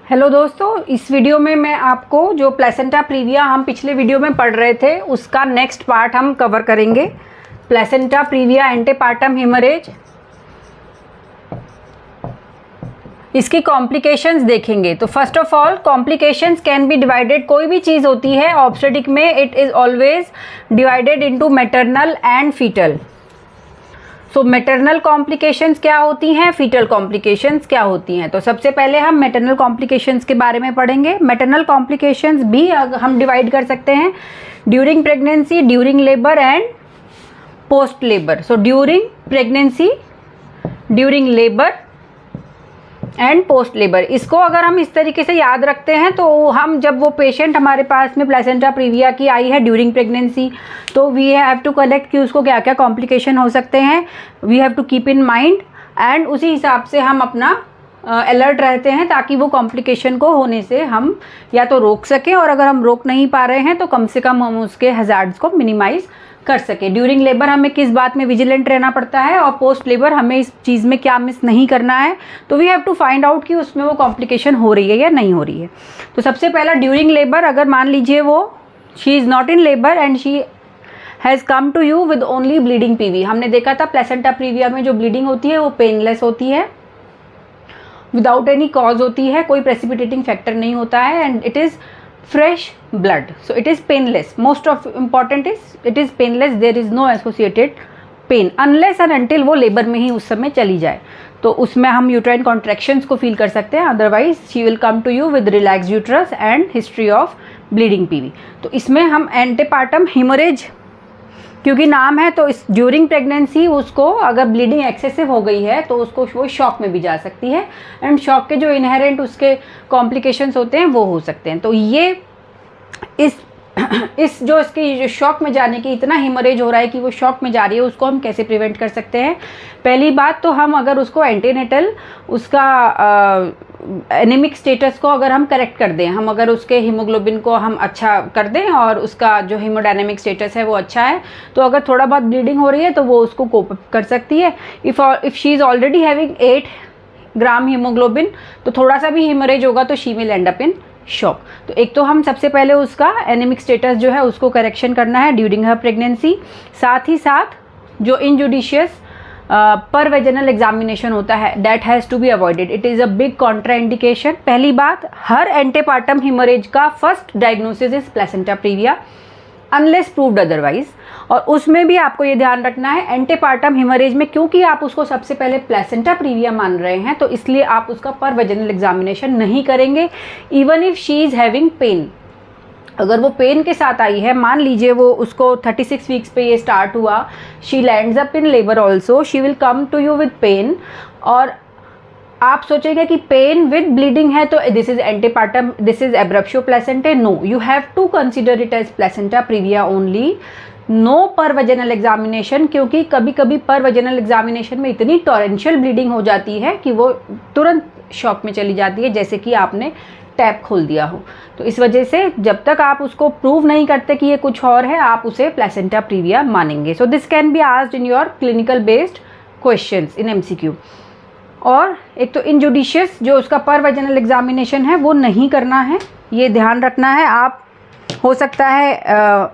Hello दोस्तों, इस video में मैं आपको जो प्लेसेंटा प्रीविया हम पिछले वीडियो में पढ़ रहे थे उसका नेक्स्ट पार्ट हम कवर करेंगे। प्लेसेंटा प्रीविया एंटेपार्टम हेमरेज, इसकी कॉम्प्लिकेशंस देखेंगे। तो first of all complications can be divided, कोई भी चीज़ होती है ऑब्स्टेटिक में it is always divided into maternal and fetal. So maternal complications क्या होती हैं, फीटल कॉम्प्लिकेशंस क्या होती हैं। तो सबसे पहले हम मैटरनल कॉम्प्लिकेशंस के बारे में पढ़ेंगे। मैटरनल कॉम्प्लिकेशंस भी हम डिवाइड कर सकते हैं during pregnancy, during labour and post labour. So during pregnancy, during labour and post labour, इसको अगर हम इस तरीके से याद रखते हैं तो हम जब वो पेशेंट हमारे पास में प्लेसेंटा प्रीविया की आई है ड्यूरिंग प्रेगनेंसी, तो वी हैव टू कलेक्ट कि उसको क्या क्या कॉम्प्लिकेशन हो सकते हैं, we have to keep in mind and उसी हिसाब से हम अपना अलर्ट रहते हैं ताकि वो कॉम्प्लिकेशन को होने से हम या तो रोक सकें, और अगर हम रोक नहीं पा रहे हैं तो कम से कम हम उसके हज़ार्ड्स को मिनिमाइज़ कर सके। ड्यूरिंग लेबर हमें किस बात में विजिलेंट रहना पड़ता है और पोस्ट लेबर हमें इस चीज़ में क्या मिस नहीं करना है। तो we have to find out कि उसमें वो कॉम्प्लिकेशन हो रही है या नहीं हो रही है। तो सबसे पहला ड्यूरिंग लेबर, अगर मान लीजिए वो she is not in labour and she has come to you with only bleeding PV. हमने देखा था प्लेसेंटा प्रीविया में जो ब्लीडिंग होती है वो पेनलेस होती है, विदाउट एनी कॉज होती है, कोई प्रेसिपिटेटिंग फैक्टर नहीं होता है and it is fresh blood, so it is painless. Most of important is it is painless, there is no associated pain unless and until वो लेबर में ही उस समय चली जाए, तो उसमें हम यूट्राइन कॉन्ट्रैक्शंस को फील कर सकते हैं। Otherwise she will come to you with relax uterus and history of bleeding PV. तो इसमें हम एंटेपार्टम हेमरेज क्योंकि नाम है, तो इस ड्यूरिंग प्रेगनेंसी उसको अगर ब्लीडिंग एक्सेसिव हो गई है तो उसको वो शॉक में भी जा सकती है एंड शॉक के जो इनहेरेंट उसके कॉम्प्लिकेशंस होते हैं वो हो सकते हैं। तो ये इस जो इसकी शॉक में जाने की इतना हेमरेज हो रहा है कि वो शॉक में जा रही है, उसको हम कैसे प्रिवेंट कर सकते हैं। पहली बात तो हम अगर उसको एंटीनेटल उसका एनीमिक स्टेटस को अगर हम करेक्ट कर दें, हम अगर उसके हीमोग्लोबिन को हम अच्छा कर दें और उसका जो हीमोडायनेमिक स्टेटस है वो अच्छा है, तो अगर थोड़ा बहुत ब्लीडिंग हो रही है तो वो उसको कोप अप कर सकती है। If she is already having 8 gram haemoglobin, तो थोड़ा सा भी हेमरेज होगा तो she will end up in shock. तो एक तो हम सबसे पहले उसका एनीमिक स्टेटस जो है उसको करेक्शन करना है ड्यूरिंग हर प्रेगनेंसी। साथ ही साथ जो इनजुडिशियस पर वेजिनल एग्जामिनेशन होता है that has to be avoided, it is a big contraindication. पहली बात, हर एंटेपार्टम हेमरेज का first diagnosis is placenta praevia unless proved otherwise. और उसमें भी आपको ये ध्यान रखना है एंटेपार्टम हेमरेज में, क्योंकि आप उसको सबसे पहले प्लेसेंटा प्रीविया मान रहे हैं तो इसलिए आप उसका पर वेजिनल एग्जामिनेशन नहीं करेंगे even if she is having pain. अगर वो पेन के साथ आई है, मान लीजिए वो उसको 36 वीक्स पे ये स्टार्ट हुआ, she lands up in labour also, she will come to you with pain, और आप सोचेंगे कि पेन विद ब्लीडिंग है तो this is antepartum, this is abruptio placentae. No, you have to consider it as placenta previa only, no पर vaginal examination, क्योंकि कभी कभी पर वेजिनल एग्जामिनेशन में इतनी टॉरेंशियल ब्लीडिंग हो जाती है कि वो तुरंत शॉक में चली जाती है, जैसे कि आपने टैप खोल दिया हो। तो इस वजह से जब तक आप उसको प्रूव नहीं करते कि ये कुछ और है, आप उसे प्लेसेंटा प्रीविया मानेंगे। So this can be asked in your clinical based questions in MCQ. और एक तो इनजुडिशियस जो उसका पर वेजिनल एग्जामिनेशन है वो नहीं करना है, ये ध्यान रखना है। आप हो सकता है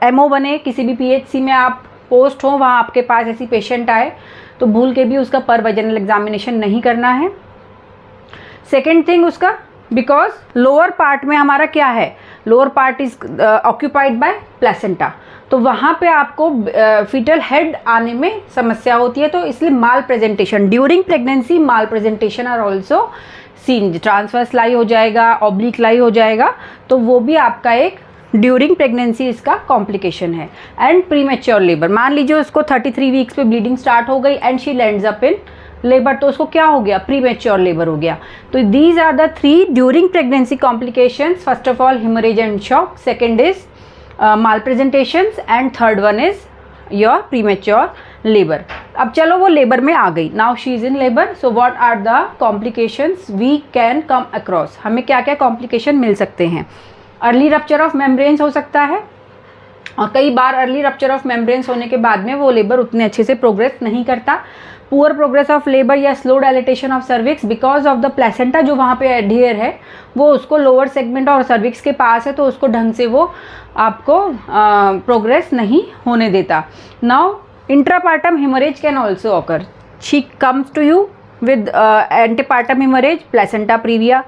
एमओ बने, किसी भी पीएचसी में आप पोस्ट हो, वहाँ आपके पास ऐसी पेशेंट आए तो भूल के भी उसका पर वेजिनल एग्जामिनेशन नहीं करना है। सेकेंड थिंग उसका, बिकॉज लोअर पार्ट में हमारा क्या है, lower part is occupied by placenta, तो वहाँ पे आपको फीटल हेड आने में समस्या होती है, तो इसलिए malpresentation during pregnancy, malpresentation are also seen, transverse lie हो जाएगा, ऑब्लिक लाई हो जाएगा, तो वो भी आपका एक ड्यूरिंग प्रेगनेंसी इसका कॉम्प्लिकेशन है। एंड प्रीमेच्योर लेबर, मान लीजिए उसको 33 वीक्स पे ब्लीडिंग स्टार्ट हो गई and she lands up in labour, तो उसको क्या हो गया, प्रीमेच्योर लेबर हो गया। तो these are the 3 during pregnancy complications. First of all haemorrhage and shock, second is malpresentations and third one is your premature labour. अब चलो वो लेबर में आ गई, now she is in labour, so what are the complications we can come across, हमें क्या क्या complication मिल सकते हैं। अर्ली रप्चर ऑफ मेम्ब्रेन्स हो सकता है, और कई बार अर्ली रप्चर ऑफ मेम्ब्रेन्स होने के बाद में वो लेबर उतने अच्छे से प्रोग्रेस नहीं करता, पुअर प्रोग्रेस ऑफ लेबर या slow dilatation of cervix because of the placenta जो वहाँ पे एडहियर है वो उसको लोअर सेगमेंट और सर्विक्स के पास है, तो उसको ढंग से वो आपको प्रोग्रेस नहीं होने देता. Now intrapartum haemorrhage can also occur. She comes to you with antepartum haemorrhage, placenta previa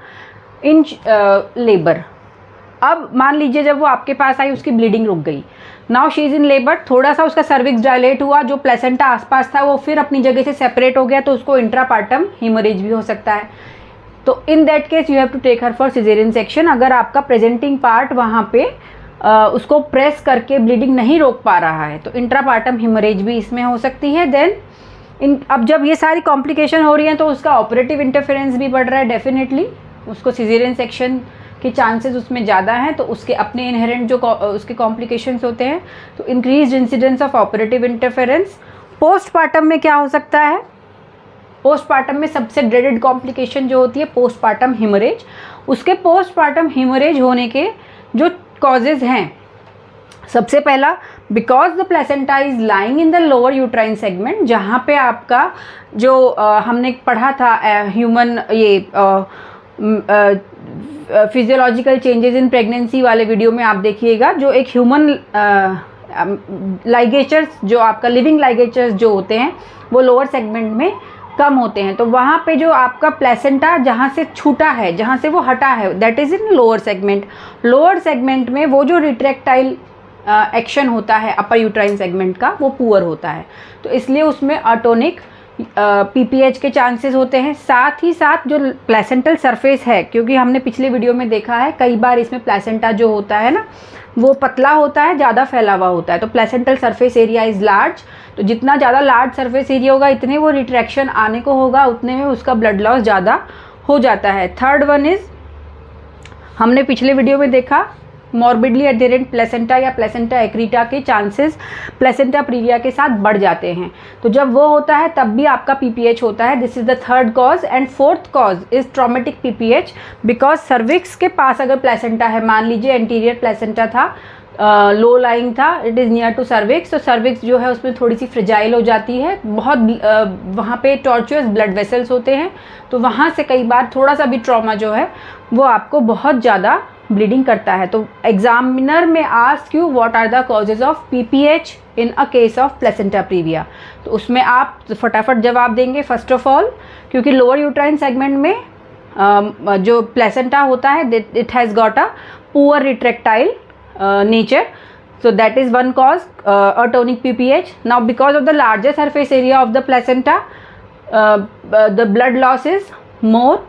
in labour. अब मान लीजिए जब वो आपके पास आई उसकी ब्लीडिंग रुक गई. Now she is in labour, थोड़ा सा उसका सर्विक्स डायलेट हुआ, जो प्लेसेंटा आसपास था वो फिर अपनी जगह से सेपरेट हो गया, तो उसको इंट्रापार्टम हेमरेज भी हो सकता है. तो in that case you have to take her for caesarean section. अगर आपका प्रेजेंटिंग पार्ट वहाँ पे उसको प्रेस करके ब्लीडिंग नहीं रोक पा रहा है तो इंट्रापार्टम हेमरेज भी इसमें हो सकती है. देन अब जब ये सारी कॉम्प्लिकेशन हो रही हैं तो उसका ऑपरेटिव इंटरफेरेंस भी बढ़ रहा है. डेफिनेटली उसको सिजेरियन सेक्शन के चांसेस उसमें ज़्यादा हैं, तो उसके अपने इनहेरेंट जो उसके कॉम्प्लिकेशंस होते हैं. तो increase incidence of operative interference. Postpartum में क्या हो सकता है? पोस्टपार्टम में सबसे ड्रेडेड कॉम्प्लिकेशन जो होती है पोस्टपार्टम हेमरेज. उसके पोस्टपार्टम हेमरेज होने के जो कॉजेज़ हैं, सबसे पहला because the placenta is lying in the lower uterine segment, जहाँ पे आपका जो हमने पढ़ा था ह्यूमन ये फिजियोलॉजिकल चेंजेस इन प्रेगनेंसी वाले वीडियो में आप देखिएगा, जो एक ह्यूमन लाइगेचर्स जो आपका लिविंग लाइगेचर्स जो होते हैं वो लोअर सेगमेंट में कम होते हैं. तो वहाँ पे जो आपका प्लेसेंटा जहाँ से छूटा है, जहाँ से वो हटा है, that is in lower segment. Lower segment में वो जो रिट्रैक्टाइल एक्शन होता है अपर यूट्राइन सेगमेंट का वो पुअर होता है, तो इसलिए उसमें अटोनिक पीपीएच के चांसेस होते हैं. साथ ही साथ जो प्लेसेंटल सरफेस है, क्योंकि हमने पिछले वीडियो में देखा है कई बार इसमें प्लेसेंटा जो होता है ना वो पतला होता है, ज़्यादा फैला हुआ होता है, तो placental surface area is large. तो जितना ज़्यादा लार्ज सरफेस एरिया होगा इतने वो रिट्रैक्शन आने को होगा, उतने में उसका ब्लड लॉस ज़्यादा हो जाता है. थर्ड वन इज़ हमने पिछले वीडियो में देखा मॉर्बिडली एडेरेंट प्लेसेंटा या प्लेसेंटा एक्रीटा के चांसेस प्लेसेंटा प्रीविया के साथ बढ़ जाते हैं. तो जब वो होता है तब भी आपका पीपीएच होता है. This is the third cause. And fourth cause is traumatic PPH because cervix के पास अगर प्लेसेंटा है, मान लीजिए एंटीरियर प्लेसेंटा था, लो लाइंग था, it is near to cervix, तो सर्विक्स जो है उसमें थोड़ी सी फ्रिजाइल हो जाती है, बहुत वहाँ पे टॉर्चुअस ब्लड वेसल्स होते हैं, तो वहाँ से कई बार थोड़ा सा भी ट्रॉमा जो है वो आपको बहुत ज़्यादा ब्लीडिंग करता है. तो examiner may ask you what are the causes of PPH in a case of placenta previa, तो उसमें आप फटाफट जवाब देंगे. फर्स्ट ऑफ ऑल क्योंकि लोअर यूट्राइन सेगमेंट में जो प्लेसेंटा होता है it has got a poor retractile nature, so that is one cause, atonic PPH. Now because of the larger surface area of the placenta, the blood loss is more,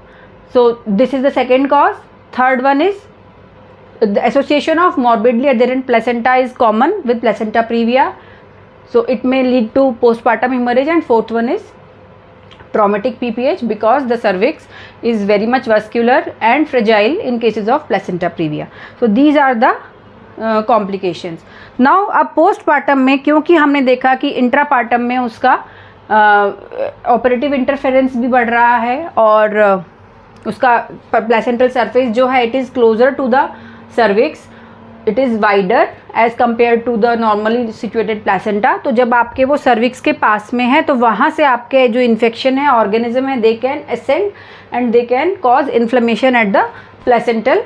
so this is the second cause. Third one is the association of morbidly adherent placenta is common with placenta previa, so it may lead to postpartum hemorrhage. And fourth one is traumatic PPH because the cervix is very much vascular and fragile in cases of placenta previa. So these are the complications. Now अब postpartum में क्योंकि हमने देखा कि intrapartum में उसका operative interference भी बढ़ रहा है और उसका प्लेसेंटल सरफेस जो है it is closer to the cervix, it is wider as compare to the normally situated placenta. तो जब आपके वो सर्विक्स के पास में है तो वहाँ से आपके जो इन्फेक्शन है ऑर्गेनिज्म है they can ascend and they can cause inflammation eight the placental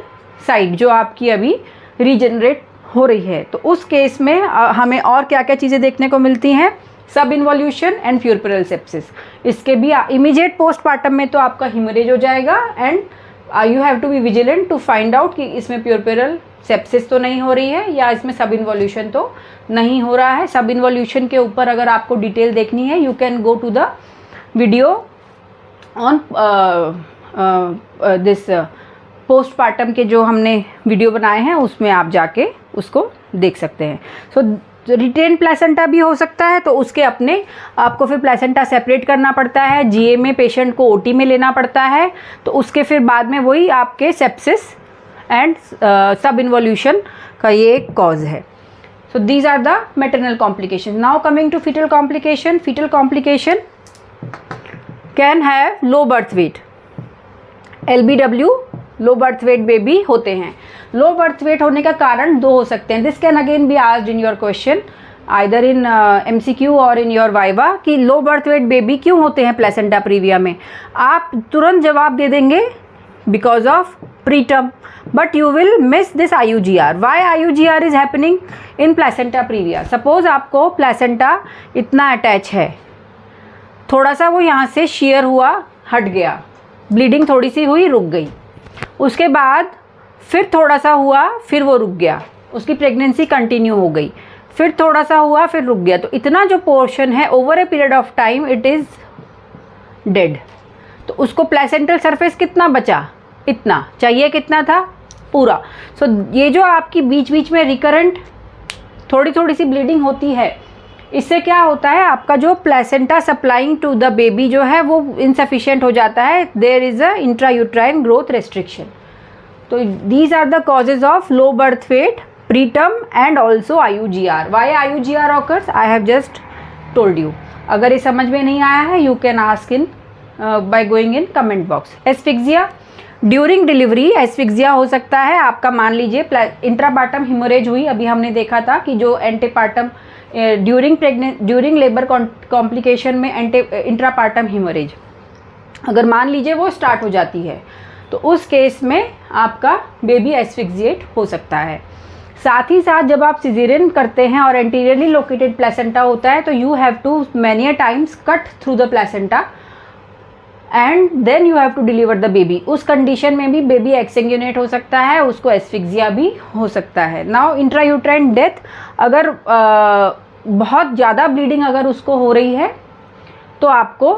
side जो आपकी अभी रीजनरेट हो रही है. तो उस केस में हमें और क्या क्या चीज़ें देखने को मिलती हैं? सब इन्वॉल्यूशन एंड प्यूरपेरल सेप्सिस. इसके भी इमीडिएट पोस्टपार्टम में तो आपका हिमरेज हो जाएगा and you have to be vigilant to find out कि इसमें प्यूरपेरल सेप्सिस तो नहीं हो रही है या इसमें सब इन्वॉल्यूशन तो नहीं हो रहा है. सब इन्वॉल्यूशन के ऊपर अगर आपको डिटेल देखनी है you can go to the video on this postpartum के जो हमने वीडियो बनाए हैं उसमें आप जाके उसको देख सकते हैं. सो रिटेन प्लेसेंटा भी हो सकता है, तो उसके अपने आपको फिर प्लेसेंटा सेपरेट करना पड़ता है, जीए में पेशेंट को ओटी में लेना पड़ता है, तो उसके फिर बाद में वही आपके सेप्सिस एंड सब इन्वॉल्यूशन का ये एक कॉज है. So these are the maternal complication. Now coming to fetal complication. Fetal complication can have low birth weight, LBW low birth weight baby होते हैं. लो बर्थ वेट होने का कारण दो हो सकते हैं. This can again be asked in your question. Either in MCQ और इन योर वाइवा कि लो बर्थ वेट बेबी क्यों होते हैं प्लेसेंटा प्रीविया में, आप तुरंत जवाब दे देंगे because of preterm, but you will miss this IUGR. Why IUGR is happening in placenta praevia? Suppose आपको प्लेसेंटा इतना अटैच है, थोड़ा सा वो यहाँ से शेयर हुआ, हट गया, ब्लीडिंग थोड़ी सी हुई, रुक गई, उसके बाद फिर थोड़ा सा हुआ, फिर वो रुक गया, उसकी प्रेगनेंसी कंटिन्यू हो गई, फिर थोड़ा सा हुआ, फिर रुक गया, तो इतना जो पोर्शन है over a period of time it is dead. तो उसको प्लेसेंटल सरफेस कितना बचा? इतना चाहिए, कितना था? पूरा. सो ये जो आपकी बीच बीच में रिकरेंट थोड़ी थोड़ी सी ब्लीडिंग होती है, इससे क्या होता है, आपका जो placenta supplying to the baby जो है वो इनसफिशिएंट हो जाता है. There is a intrauterine growth restriction. तो these are the causes of low birth weight, preterm and also IUGR. Why IUGR occurs? I have just told you. अगर ये समझ में नहीं आया है, you can ask in by going in comment box. Asphyxia during delivery, asphyxia हो सकता है आपका, मान लीजिए इंट्रापार्टम हिमोरेज हुई, अभी हमने देखा था कि जो एंटीपार्टम ड्यूरिंग लेबर कॉम्प्लिकेशन में इंट्रापार्टम हिमोरेज अगर मान लीजिए वो स्टार्ट हो जाती है, तो उस केस में आपका बेबी एस्फिक्सिएट हो सकता है. साथ ही साथ जब आप सिजेरियन करते हैं और एंटीरियरली लोकेटेड प्लेसेंटा होता है, तो you have to many times cut through the placenta and then you have to deliver the baby. उस कंडीशन में भी बेबी एक्सैंग्यूनेट हो सकता है, उसको एस्फिक्सिया भी हो सकता है. नाउ इंट्रायूट्राइन डेथ, अगर बहुत ज़्यादा ब्लीडिंग अगर उसको हो रही है तो आपको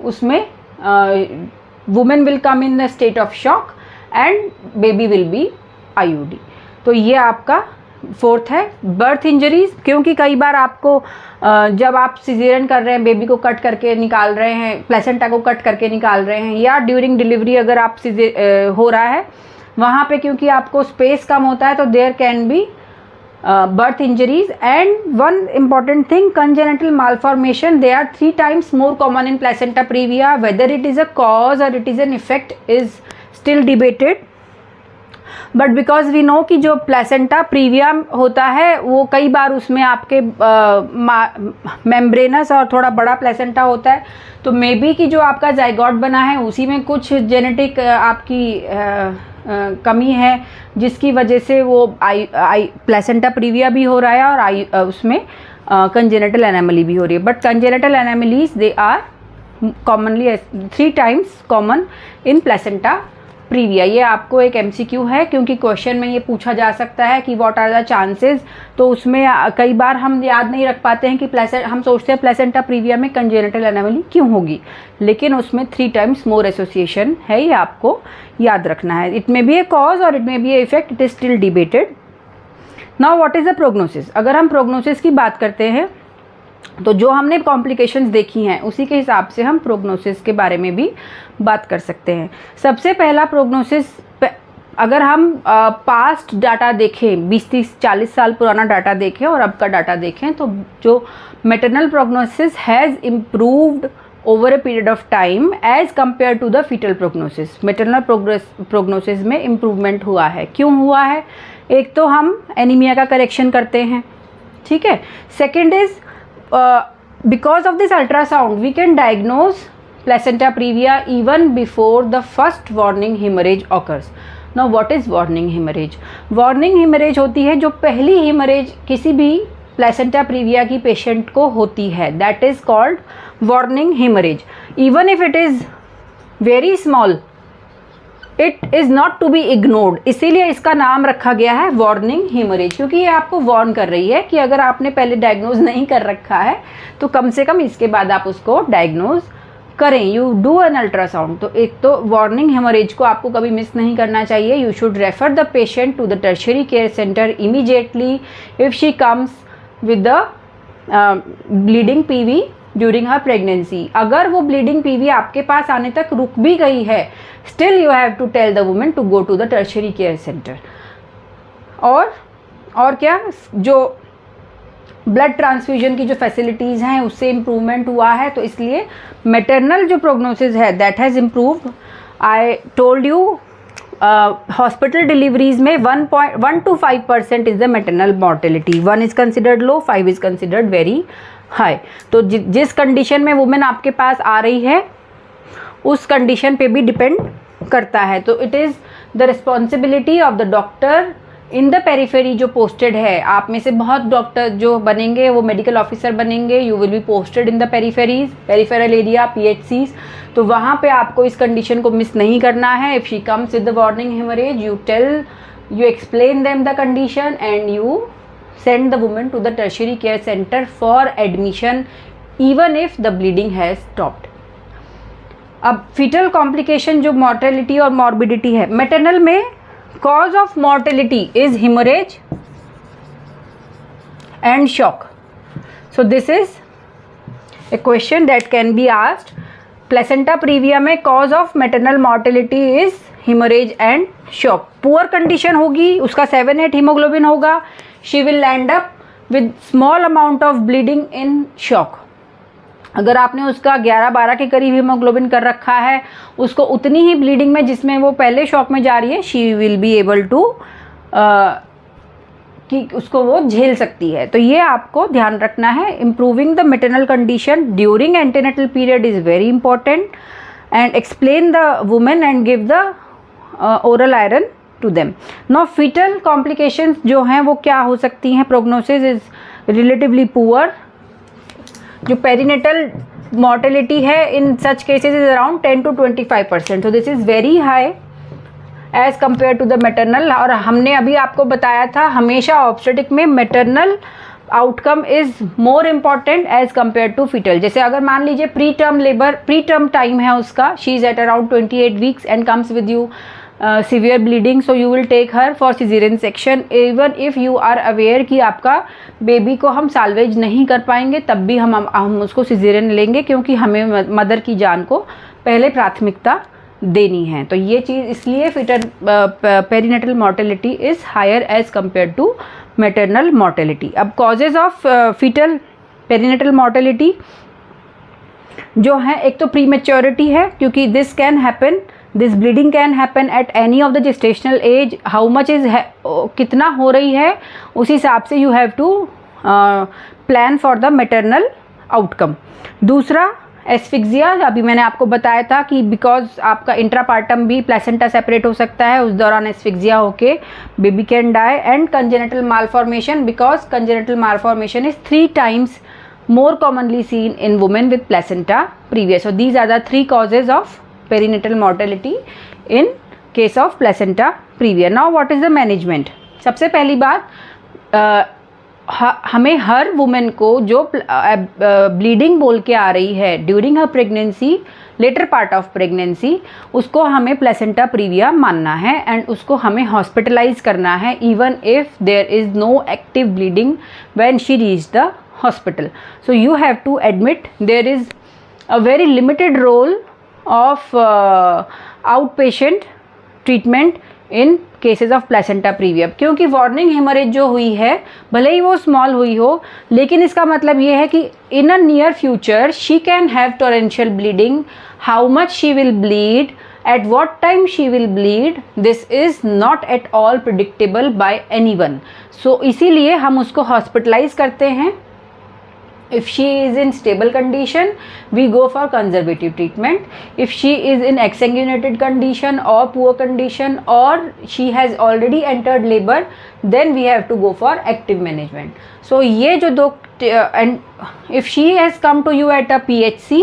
उसमें women will come in the state of shock and baby will be IUD. तो ये आपका फोर्थ है. बर्थ इंजरीज, क्योंकि कई बार आपको जब आप सिजेरियन कर रहे हैं, बेबी को कट करके निकाल रहे हैं, प्लेसेंटा को कट करके निकाल रहे हैं, या ड्यूरिंग डिलीवरी अगर आप हो रहा है वहाँ पे, क्योंकि आपको स्पेस कम होता है, तो there can be birth injuries. And one important thing, congenital malformation, they are 3 times more common in placenta previa. Whether it is a cause or it is an effect is still debated, but because we know कि जो placenta previa होता है वो कई बार उसमें आपके membranes और थोड़ा बड़ा प्लेसेंटा होता है, तो मे बी कि जो आपका जाइगोट बना है उसी में कुछ जेनेटिक आपकी कमी है, जिसकी वजह से वो प्लेसेंटा प्रीविया भी हो रहा है और उसमें कंजेनिटल एनामली भी हो रही है. But congenital anomalies they are commonly 3 times common in placenta previa. ये आपको एक MCQ है, क्योंकि क्वेश्चन में ये पूछा जा सकता है कि व्हाट आर द चांसेस. तो उसमें कई बार हम याद नहीं रख पाते हैं कि हम सोचते हैं प्लेसेंटा प्रीविया में कंजेनिटल एनामली क्यों होगी, लेकिन उसमें 3 times मोर एसोसिएशन है, ये आपको याद रखना है. It may be a cause और it may be a effect, it is still debated. Now what is the prognosis? अगर हम प्रोग्नोसिस की बात करते हैं तो जो हमने कॉम्प्लिकेशंस देखी हैं उसी के हिसाब से हम प्रोग्नोसिस के बारे में भी बात कर सकते हैं. सबसे पहला प्रोग्नोसिस, अगर हम पास्ट डाटा देखें, 20, 30, 40 साल पुराना डाटा देखें और अब का डाटा देखें, तो जो maternal prognosis has improved over a period of time as compare to the fetal prognosis. Maternal prognosis में इम्प्रूवमेंट हुआ है. क्यों हुआ है? एक तो हम एनीमिया का करेक्शन करते हैं, ठीक है. Second is because of this ultrasound we can diagnose placenta previa even before the first warning hemorrhage occurs. Now what is warning hemorrhage? Warning hemorrhage होती है जो पहली hemorrhage किसी भी placenta previa की patient को होती है, that is called warning hemorrhage. Even if it is very small, it is not to be ignored. इसीलिए इसका नाम रखा गया है वार्निंग हीमरेज, क्योंकि ये आपको वार्न कर रही है कि अगर आपने पहले डायग्नोज नहीं कर रखा है तो कम से कम इसके बाद आप उसको डायग्नोज करें. You do an ultrasound. तो एक तो वार्निंग हीमरेज को आपको कभी मिस नहीं करना चाहिए. You should refer the patient to the tertiary care centre immediately if she comes with the bleeding PV during her pregnancy. अगर वो ब्लीडिंग PV आपके पास आने तक रुक भी गई है, still you have to tell the women to go to the tertiary care centre. और क्या, जो ब्लड ट्रांसफ्यूजन की जो फैसिलिटीज़ हैं उससे इम्प्रूवमेंट हुआ है, तो इसलिए मैटरनल जो प्रोग्नोसिस है that has improved. I told U hospital deliveries में 1 to 5% is the maternal mortality. 1 is considered low, 5 is considered very high. तो जिस कंडीशन में वुमेन आपके पास आ रही है उस कंडीशन पे भी डिपेंड करता है. तो it is the responsibility of the doctor in the periphery जो पोस्टेड है. आप में से बहुत डॉक्टर जो बनेंगे वो मेडिकल ऑफिसर बनेंगे. You will be posted in the peripheries, peripheral area, PHCs. तो वहाँ पे आपको इस कंडीशन को मिस नहीं करना है. If she comes with the warning haemorrhage, you explain them the condition and you send the women to the tertiary care centre for admission even if the bleeding has stopped. अब fetal complication जो mortality और morbidity है, maternal में cause of mortality is hemorrhage and shock. So this is a question that can be asked. Placenta previa में cause of maternal mortality is hemorrhage and shock. Poor condition होगी, उसका 7-8 hemoglobin होगा. She will end up with small amount of bleeding in shock. अगर आपने उसका 11-12 के करीब haemoglobin कर रखा है, उसको उतनी ही ब्लीडिंग में जिसमें वो पहले शॉक में जा रही है, she will be able to कि उसको वो झेल सकती है. तो ये आपको ध्यान रखना है. Improving the maternal condition during antenatal period is very important and explain the women and give the oral iron to them. Now fetal complications जो हैं वो क्या हो सकती हैं. Prognosis is relatively poor. जो पेरीनेटल मॉर्टेलिटी है in such cases is around 10 to 25%. तो this is very high as compare to the maternal. और हमने अभी आपको बताया था हमेशा ऑब्स्टेटिक में maternal outcome is more important as compare to fetal. जैसे अगर मान लीजिए प्री टर्म टाइम है उसका, she is at around 28 weeks and comes with you severe bleeding, so you will take her for cesarean section even if you are aware कि आपका baby को हम साल्वेज नहीं कर पाएंगे, तब भी हम उसको सिजेरियन लेंगे क्योंकि हमें मदर की जान को पहले प्राथमिकता देनी है. तो ये चीज़ इसलिए fetal perinatal mortality is higher as compare to maternal mortality. अब causes of fetal perinatal mortality जो है, एक तो प्रीमेच्योरिटी है क्योंकि this can happen, this bleeding can happen at any of the gestational age. How much is कितना हो रही है उस हिसाब से you have to plan for the maternal outcome. दूसरा एस्फिक्सिया, अभी मैंने आपको बताया था कि बिकॉज आपका इंट्रापार्टम भी प्लेसेंटा सेपरेट हो सकता है, उस दौरान एस्फिक्सिया होके baby can die. And congenital malformation, because congenital malformation is 3 times more commonly seen in women with placenta previa. So these are the 3 causes of perinatal mortality in case of placenta previa. Now what is the management? सबसे पहली बात, हमें हर women को जो bleeding बोल के आ रही है during her pregnancy, later part of pregnancy, उसको हमें प्लेसेंटा प्रीविया मानना है एंड उसको हमें हॉस्पिटलाइज करना है even if there is no active bleeding when she reach the hospital. So you have to admit there is a very limited role of outpatient treatment in cases of placenta previa. क्योंकि warning haemorrhage जो हुई है भले ही वो small हुई हो, लेकिन इसका मतलब ये है कि in a near future she can have torrential bleeding. How much she will bleed, at what time she will bleed, this is not at all predictable by anyone. So इसीलिए हम उसको हॉस्पिटलाइज करते हैं. If she is in stable condition, we go for conservative treatment. If she is in exsanguinated condition or poor condition or she has already entered labor, then we have to go for active management. So ये जो दो, and if she has come to you at a PHC,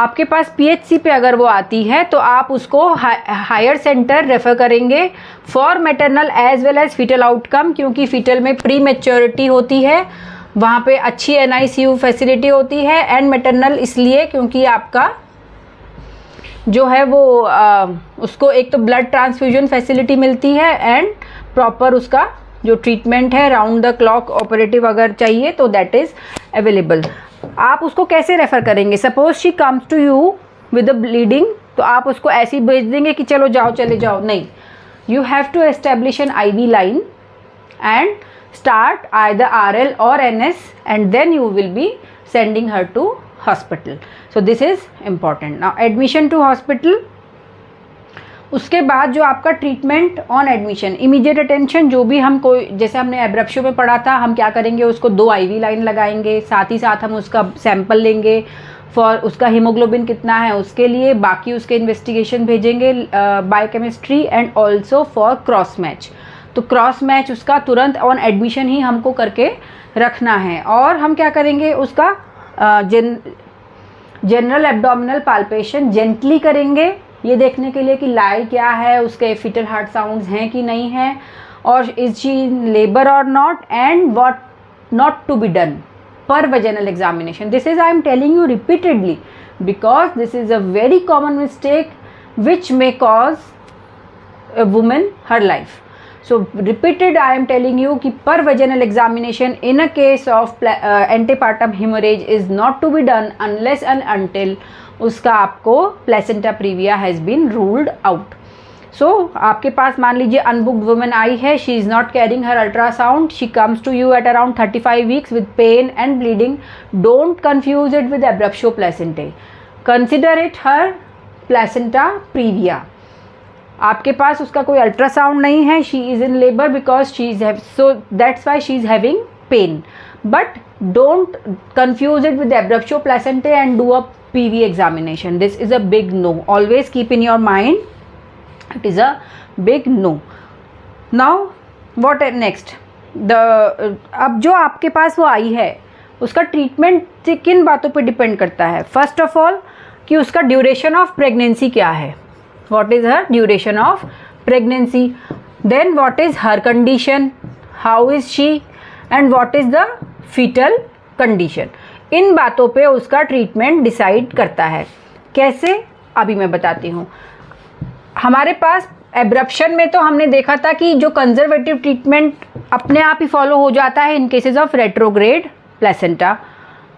आपके पास PHC पे अगर वो आती है तो आप उसको हायर सेंटर रेफ़र करेंगे for maternal as well as fetal outcome, क्योंकि फीटल में प्री मेच्योरिटी होती है, वहाँ पे अच्छी NICU फैसिलिटी होती है. एंड मैटरनल इसलिए क्योंकि आपका जो है वो उसको एक तो ब्लड ट्रांसफ्यूजन फैसिलिटी मिलती है एंड प्रॉपर उसका जो ट्रीटमेंट है राउंड द क्लॉक ऑपरेटिव अगर चाहिए तो दैट इज़ अवेलेबल. आप उसको कैसे रेफ़र करेंगे? Suppose she comes to you with the bleeding, तो आप उसको ऐसे ही भेज देंगे कि चलो जाओ चले जाओ? नहीं. You have to establish an IV line and start either RL or NS and then you will be sending her to hospital. So this is important. Now admission to hospital. उसके बाद जो आपका treatment on admission, immediate attention, जो भी हम कोई, जैसे हमने एब्रप्शो में पढ़ा था, हम क्या करेंगे, उसको 2 IV लाइन लगाएंगे, साथ ही साथ हम उसका सैंपल लेंगे फॉर उसका हीमोग्लोबिन कितना है उसके लिए, बाकी उसके इन्वेस्टिगेशन भेजेंगे biochemistry and also for cross match. तो क्रॉस मैच उसका तुरंत ऑन एडमिशन ही हमको करके रखना है। और हम क्या करेंगे, उसका जनरल एब्डोमिनल पाल्पेशन जेंटली करेंगे, ये देखने के लिए कि लाई क्या है, उसके फीटल हार्ट साउंड्स हैं कि नहीं हैं, और इज शी इन लेबर और not, and what not to be done per vaginal examination. This is I am telling you repeatedly because this is a very common mistake which may cause a woman her life. So repeated I am telling you कि per vaginal examination in a case of antepartum hemorrhage is not to be done unless and until उसका आपको placenta previa has been ruled out. सो आपके पास मान लीजिए अनबुक्ड women आई है, she is not carrying her ultrasound, she comes to you at around 35 weeks with pain and bleeding, don't confuse it with abruptio placentae, consider it her placenta previa. आपके पास उसका कोई ultrasound नहीं है, she is in labour because she is so that's why she is having pain, but don't confuse it with abruptio placentae and do a PV examination. This is a big no. Always keep in your mind it is a big no. Now what next, अब जो आपके पास वो आई है उसका treatment किन बातों पे depend करता है। फर्स्ट ऑफ ऑल कि उसका ड्यूरेशन ऑफ प्रेगनेंसी क्या है, what is her duration of pregnancy, then what is her condition, how is she, and what is the fetal condition. इन बातों पे उसका ट्रीटमेंट डिसाइड करता है। कैसे, अभी मैं बताती हूँ। हमारे पास एब्रप्शन में तो हमने देखा था कि जो कंजर्वेटिव ट्रीटमेंट अपने आप ही फॉलो हो जाता है in cases of retrograde placenta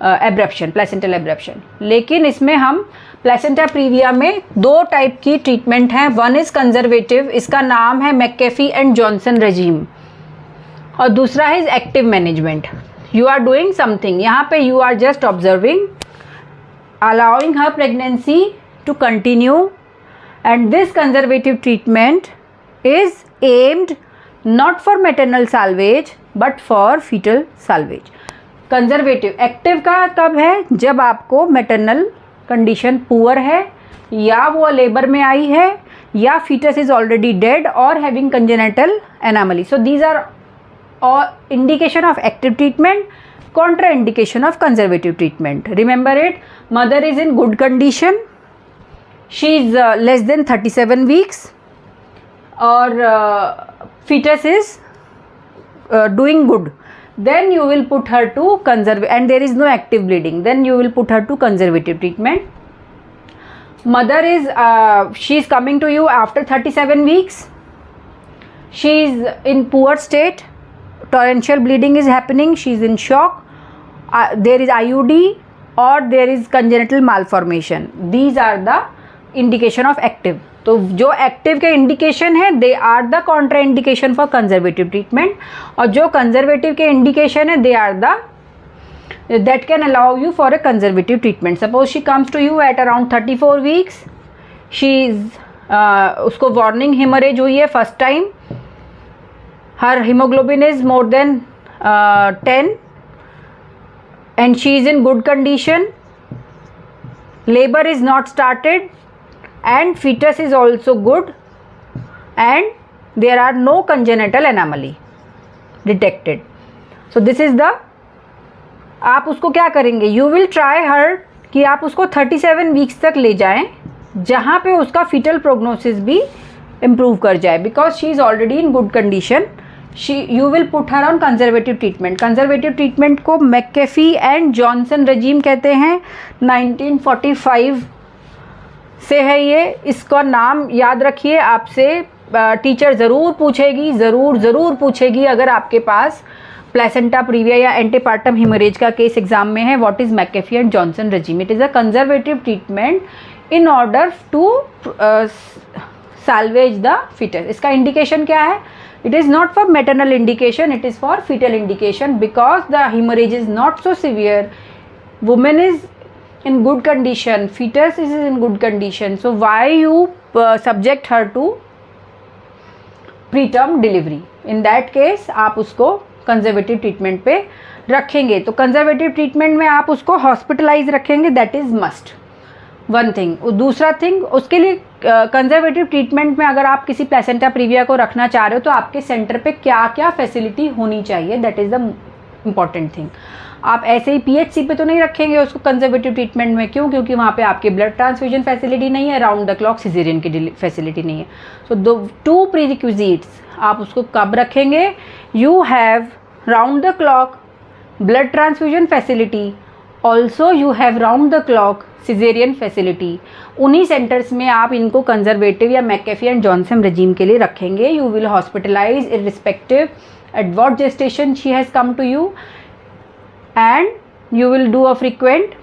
abruption, placental abruption, लेकिन इसमें हम प्लेसेंटा प्रीविया में 2 टाइप की ट्रीटमेंट हैं। वन इज़ कंजर्वेटिव, इसका नाम है मैकेफी एंड जॉनसन रेजिम, और दूसरा है active management. You are doing something, यहाँ पे you are just observing, allowing her pregnancy to continue, and this conservative treatment is aimed not for maternal salvage but for fetal salvage. Conservative active का कब है, जब आपको maternal condition poor है, या वो लेबर में आई है, या फीटस इज ऑलरेडी डेड और having congenital anomaly. So these are indication of active treatment, contraindication of conservative treatment. Remember it, mother is in good condition, she is less than 37 weeks, or fetus is doing good, then you will put her to conservative, and there is no active bleeding, then you will put her to conservative treatment. Mother is she is coming to you after 37 weeks, she is in poor state, torrential bleeding is happening, she is in shock, there is IUD or there is congenital malformation. These are the indication of active. तो जो active के indication है they are the contraindication for conservative treatment, और जो conservative के indication है they are the that can allow you for a conservative treatment. Suppose she comes to you at around 34 weeks, she is उसको warning haemorrhage हुई है first time, her haemoglobin is more than 10 and she is in good condition, labor is not started and fetus is also good and there are no congenital anomaly detected. So this is the, आप उसको क्या करेंगे, you will try her कि आप उसको 37 weeks तक ले जाएं जहाँ पे उसका फीटल प्रोग्नोसिस भी इम्प्रूव कर जाए, because she is already in good condition. You will put her on conservative treatment. Conservative treatment को मैकेफी एंड जॉनसन रेजिम कहते हैं. 1945 से है ये. इसका नाम याद रखिए, आपसे टीचर ज़रूर पूछेगी, ज़रूर पूछेगी अगर आपके पास प्लेसेंटा प्रीविया या एंटीपार्टम हेमरेज का केस एग्जाम में है. What is McAfee and Johnson regime? It is a conservative treatment in order to salvage the fetus. इसका इंडिकेशन क्या है? It is not for maternal indication, it is for fetal indication, because the hemorrhage is not so severe, woman is in good condition, fetus is in good condition. So why you subject her to preterm delivery. In that case आप उसको conservative treatment पे रखेंगे. तो conservative treatment में आप उसको hospitalise रखेंगे, that is must one thing. दूसरा थिंग, उसके लिए कंजर्वेटिव ट्रीटमेंट में अगर आप किसी प्लेसेंटा प्रीविया को रखना चाह रहे हो तो आपके सेंटर पे क्या क्या फैसिलिटी होनी चाहिए, that is the important thing. आप ऐसे ही पीएचसी पे तो नहीं रखेंगे उसको कंजर्वेटिव ट्रीटमेंट में. क्यों? क्योंकि वहाँ पे आपके ब्लड ट्रांसफ्यूजन फैसिलिटी नहीं है, राउंड द क्लॉक सिजेरियन की फैसिलिटी नहीं है. सो टू प्रीरिक्विजिट्स आप उसको कब रखेंगे? You have round the clock blood transfusion facility, also you have round the clock caesarean facility. उन्हीं सेंटर्स में आप इनको कंजर्वेटिव या मैकेफी एंड जॉनसन रेजीम के लिए रखेंगे. You will hospitalise irrespective at what gestation she has come to you, and you will do a frequent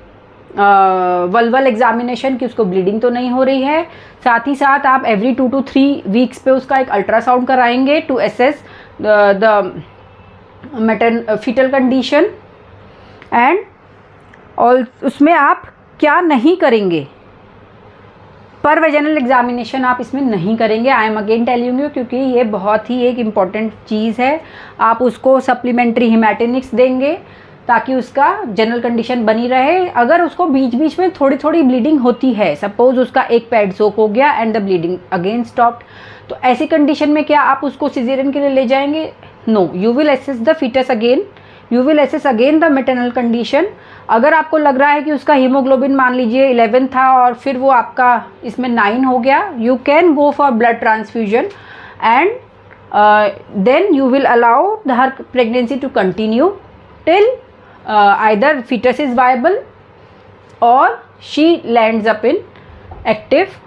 vulval examination कि उसको ब्लीडिंग तो नहीं हो रही है. साथ ही साथ आप एवरी 2 to 3 वीक्स पे उसका एक अल्ट्रासाउंड कराएंगे to assess the fetal condition. And और उसमें आप क्या नहीं करेंगे, पर वेजाइनल एग्जामिनेशन आप इसमें नहीं करेंगे. I am again telling you, क्योंकि ये बहुत ही एक इम्पॉर्टेंट चीज़ है. आप उसको सप्लीमेंट्री हिमैटिनिक्स देंगे ताकि उसका जनरल कंडीशन बनी रहे. अगर उसको बीच बीच में थोड़ी थोड़ी ब्लीडिंग होती है, सपोज उसका एक पैड सोक हो गया and the bleeding again stopped, तो ऐसी कंडीशन में क्या आप उसको सिजेरियन के लिए ले जाएंगे? No, you will assess the fetus again, you will assess again the maternal condition. अगर आपको लग रहा है कि उसका हीमोग्लोबिन मान लीजिए 11 था और फिर वो आपका इसमें 9 हो गया, you can go for blood transfusion and then you will allow her pregnancy to continue till either fetus is viable or she lands up in active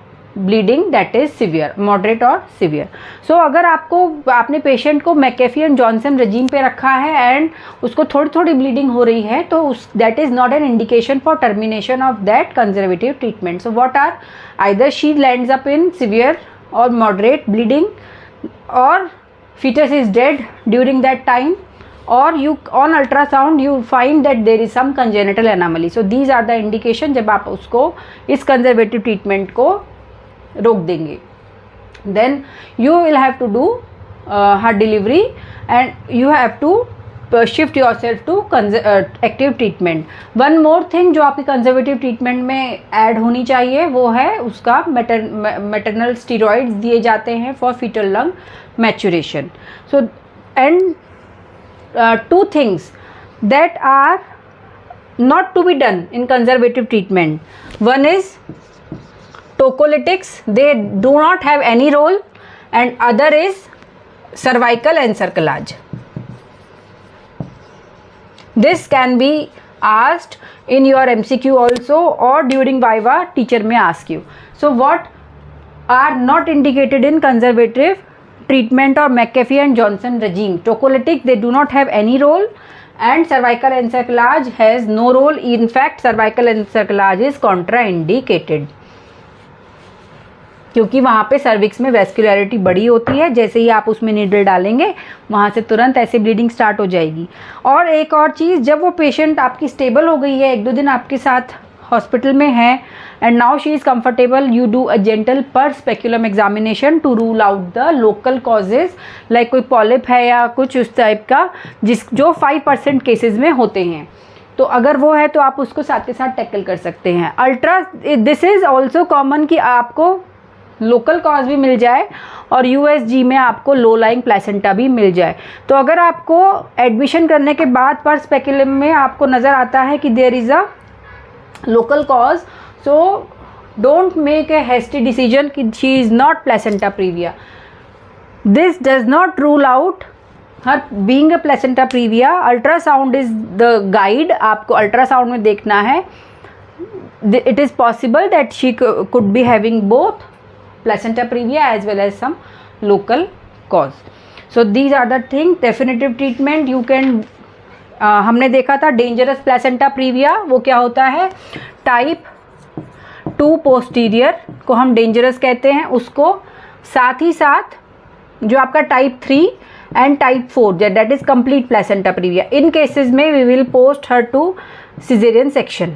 bleeding, that is severe, moderate or severe. So अगर आपने patient को McAfee and Johnson regime पे रखा है and उसको थोड़ी थोड़ी bleeding हो रही है, तो that is not an indication for termination of that conservative treatment. So what are, either she lands up in severe और मॉडरेट ब्लीडिंग, और fetus is dead during that time, or you on ultrasound you find that there is some congenital anomaly. So these are the indication जब आप उसको इस conservative treatment को रोक देंगे. Then you will have to do her delivery and you have to shift yourself to active treatment. One more thing जो आपकी conservative treatment में add होनी चाहिए वो है उसका maternal steroids दिए जाते हैं for fetal lung maturation. So and two things that are not to be done in conservative treatment. One is tocolytics, they do not have any role, and other is cervical encerclage. This can be asked in your MCQ also, or during Viva teacher may ask you. So what are not indicated in conservative treatment or McAfee and Johnson regime? Tocolytic, they do not have any role, and cervical encerclage has no role. In fact, cervical encerclage is contraindicated क्योंकि वहाँ पे cervix में vascularity बड़ी होती है. जैसे ही आप उसमें नीडल डालेंगे वहाँ से तुरंत ऐसे ब्लीडिंग स्टार्ट हो जाएगी. और एक और चीज़, जब वो पेशेंट आपकी स्टेबल हो गई है, 1-2 दिन आपके साथ हॉस्पिटल में है and now she is comfortable, you do a gentle per speculum examination to rule out the local causes, like कोई पॉलिप है या कुछ उस टाइप का जो 5% केसेस में होते हैं. तो अगर वो है तो आप उसको साथ के साथ टैकल कर सकते हैं. दिस इज़ ऑल्सो कॉमन कि आपको लोकल कॉज भी मिल जाए और यूएसजी में आपको लो लाइंग प्लेसेंटा भी मिल जाए. तो अगर आपको एडमिशन करने के बाद पर स्पेक्युलम में आपको नज़र आता है कि there is a local cause, so don't make a hasty decision कि she is not placenta previa. This does not rule out her being a placenta previa. Ultrasound is the guide. आपको ultrasound में देखना है. It is possible that she could be having both placenta previa as well as some local cause. So these are the things. Definitive treatment you can हमने देखा था dangerous placenta previa, वो क्या होता है, टाइप 2 पोस्टीरियर को हम dangerous कहते हैं उसको. साथ ही साथ जो आपका type 3 and type 4 that is complete placenta previa, in cases में we will post her to caesarean section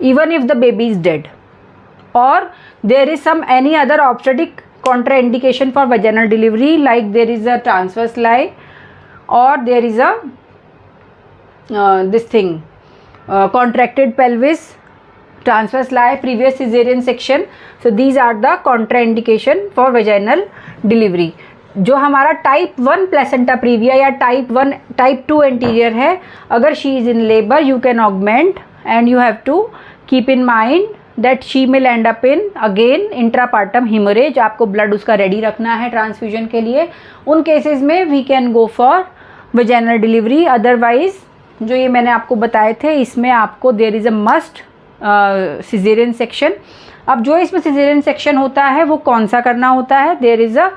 even if the baby is dead. or there is some any other obstetric contraindication for vaginal delivery, like there is a transverse lie or there is a contracted pelvis, transverse lie, previous cesarean section. So these are the contraindication for vaginal delivery. जो हमारा type 1 placenta previa या type 2 anterior है, अगर she is in labour you can augment and you have to keep in mind that she will end up in again intrapartum haemorrhage. आपको blood उसका ready रखना है transfusion के लिए. उन केसेस में we can go for vaginal delivery. Otherwise जो ये मैंने आपको बताए थे इसमें आपको there is a must caesarean section. अब जो इसमें सिजेरियन सेक्शन होता है वो कौन सा करना होता है? There is a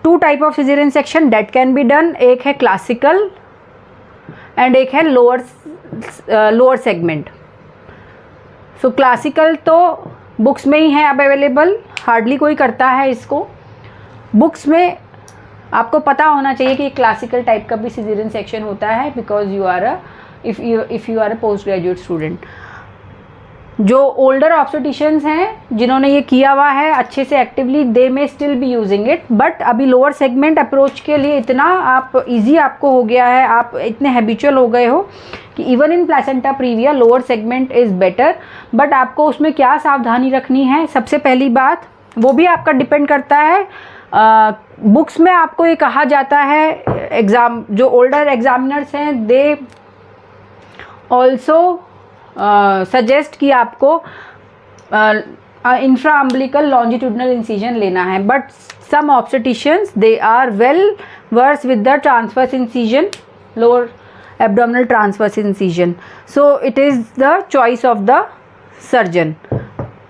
2 type of caesarean section that can be done. एक है क्लासिकल एंड एक है लोअर सेगमेंट. सो क्लासिकल तो बुक्स में ही है अब अवेलेबल, हार्डली कोई करता है इसको. बुक्स में आपको पता होना चाहिए कि क्लासिकल टाइप का भी सिजेरियन सेक्शन होता है, because you are if you are a post graduate student. जो ओल्डर ऑब्स्टेटिशियंस हैं जिन्होंने ये किया हुआ है अच्छे से actively, they may still be using it. But अभी लोअर सेगमेंट अप्रोच के लिए इतना आप इजी आपको हो गया है, आप इतने हैबिचुअल हो गए हो कि even in placenta previa lower segment is better. But आपको उसमें क्या सावधानी रखनी है? सबसे पहली बात, वो भी आपका डिपेंड करता है. बुक्स में आपको ये कहा जाता है, एग्ज़ाम जो ओल्डर एग्जामिनर्स हैं दे ऑल्सो सजेस्ट कि आपको इंफ्रा अम्बिलिकल लॉन्जिट्यूडनल इंसिजन लेना है. But some obstetricians they are well versed with the transverse incision, lower abdominal transverse incision. So it is the choice of the surgeon.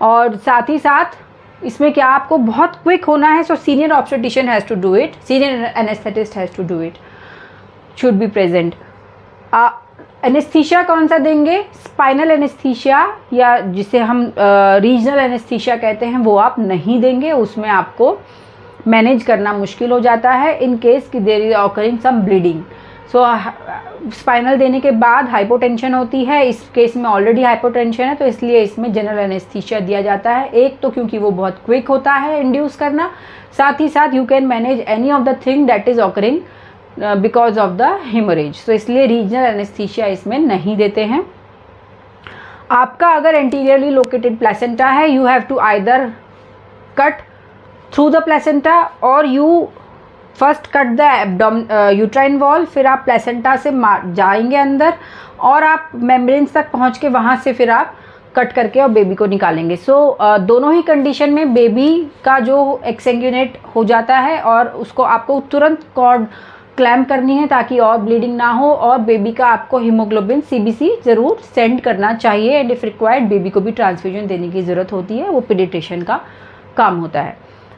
और साथ ही साथ इसमें क्या आपको बहुत क्विक होना है, so senior obstetrician has to do it, senior anaesthetist has to do it, should be present. Anaesthesia कौन सा देंगे? स्पाइनल एनेस्थीसिया या जिसे हम रीजनल एनेस्थीसिया कहते हैं वो आप नहीं देंगे. उसमें आपको मैनेज करना मुश्किल हो जाता है इन केस कि there is occurring some bleeding. So spinal देने के बाद हाइपोटेंशन होती है, इस केस में ऑलरेडी हाइपोटेंशन है तो इसलिए इसमें जनरल एनेस्थीसिया दिया जाता है. एक तो क्योंकि वो बहुत क्विक होता है इंड्यूस करना, साथ ही साथ you can manage any of the thing that is occurring because of the haemorrhage. So इसलिए रीजनल एनेस्थीसिया इसमें नहीं देते हैं. आपका अगर एंटीरियरली लोकेटेड प्लेसेंटा है, you have to either cut through the placenta और you first cut the uterine wall, फिर आप प्लेसेंटा से जाएंगे अंदर और आप मेम्ब्रेन्स तक पहुंच के वहाँ से फिर आप कट करके और बेबी को निकालेंगे. सो दोनों ही कंडीशन में बेबी का जो एक्सेंग्यूनेट हो जाता है और उसको आपको तुरंत कॉर्ड क्लैम्प करनी है ताकि और ब्लीडिंग ना हो, और बेबी का आपको हीमोग्लोबिन सीबीसी ज़रूर सेंड करना चाहिए. एंड इफ़ रिक्वायर्ड बेबी को भी ट्रांसफ्यूजन देने की ज़रूरत होती है, वो पीडियाट्रिशियन का काम होता है.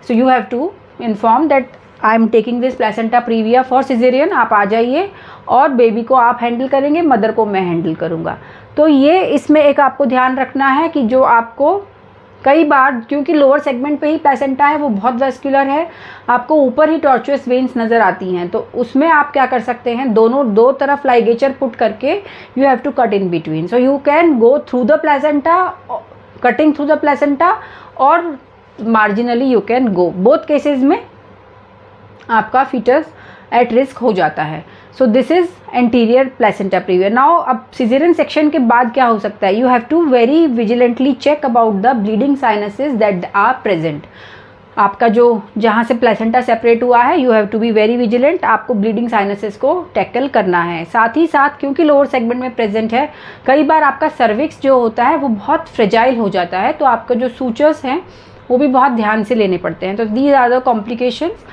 So you have to inform that I am taking this placenta previa for caesarean. आप आ जाइए और बेबी को आप हैंडल करेंगे, मदर को मैं हैंडल करूँगा. तो ये इसमें एक आपको ध्यान रखना है कि जो आपको कई बार, क्योंकि लोअर सेगमेंट पे ही प्लेसेंटा है वो बहुत वेस्कुलर है, आपको ऊपर ही टॉर्चुअस वेन्स नज़र आती हैं, तो उसमें आप क्या कर सकते हैं, दो तरफ लाइगेचर पुट करके you have to cut in between. So you can go through the placenta, cutting through the placenta, और marginally you can go. Both cases में आपका फीटस एट रिस्क हो जाता है. So this is anterior placenta previa. Now अब caesarean section के बाद क्या हो सकता है? You have to very vigilantly check about the bleeding sinuses that are present. आपका जो जहाँ से प्लेसेंटा सेपरेट हुआ है, you have to be very vigilant. आपको ब्लीडिंग साइनसेस को टैकल करना है. साथ ही साथ क्योंकि लोअर सेगमेंट में प्रेजेंट है, कई बार आपका सर्विक्स जो होता है वो बहुत फ्रेजाइल हो जाता है, तो आपका जो सूचर्स हैं वो भी बहुत ध्यान से लेने पड़ते हैं. तो दीज आर द कॉम्प्लिकेशंस.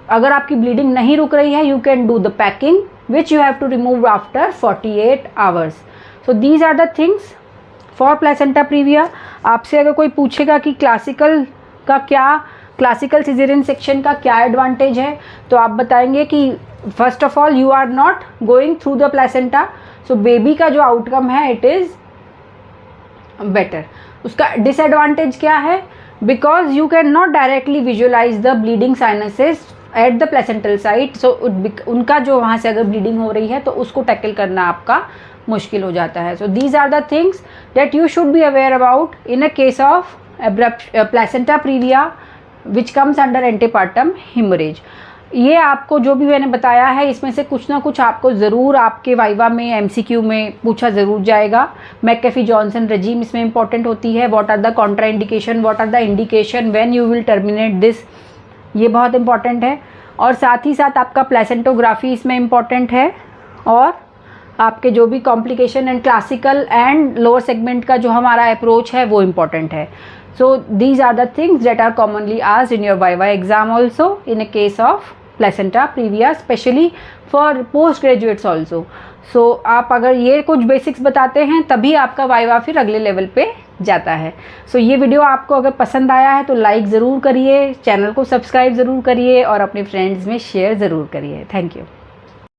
अगर आपकी ब्लीडिंग नहीं रुक रही है, you can do the packing which you have to remove after 48 hours. So these are the things for placenta previa. आपसे अगर कोई पूछेगा कि क्लासिकल का क्या, क्लासिकल सिजेरियन सेक्शन का क्या एडवांटेज है, तो आप बताएंगे कि first of all you are not going through the placenta, so baby का जो आउटकम है इट इज़ बेटर. उसका डिसएडवांटेज क्या है? Because you can not directly visualise the bleeding sinuses at the placental site. So उनका जो वहाँ से अगर ब्लीडिंग हो रही है तो उसको टैकल करना आपका मुश्किल हो जाता है. So these are the things that you should be aware about in a case of placenta previa which comes under antepartum haemorrhage. ये आपको जो भी मैंने बताया है इसमें से कुछ ना कुछ आपको ज़रूर आपके वाइवा में एमसीक्यू में पूछा ज़रूर जाएगा। मैकेफी जॉनसन रेजीम इसमें इंपॉर्टेंट होती है। What are the contraindication, what are the indication when you will terminate this, ये बहुत इंपॉर्टेंट है। और साथ ही साथ आपका प्लेसेंटोग्राफी इसमें इंपॉर्टेंट है। और आपके जो भी complication and classical and lower segment का जो हमारा अप्रोच है वो इम्पॉर्टेंट है। So these are the things that are commonly asked in your viva exam also in a case of placenta previa, specially for post graduates also. So आप अगर ये कुछ बेसिक्स बताते हैं तभी आपका वाइवा फिर अगले लेवल पे जाता है। सो ये वीडियो आपको अगर पसंद आया है तो लाइक ज़रूर करिए, चैनल को सब्सक्राइब ज़रूर करिए और अपने फ्रेंड्स में शेयर ज़रूर करिए। Thank you.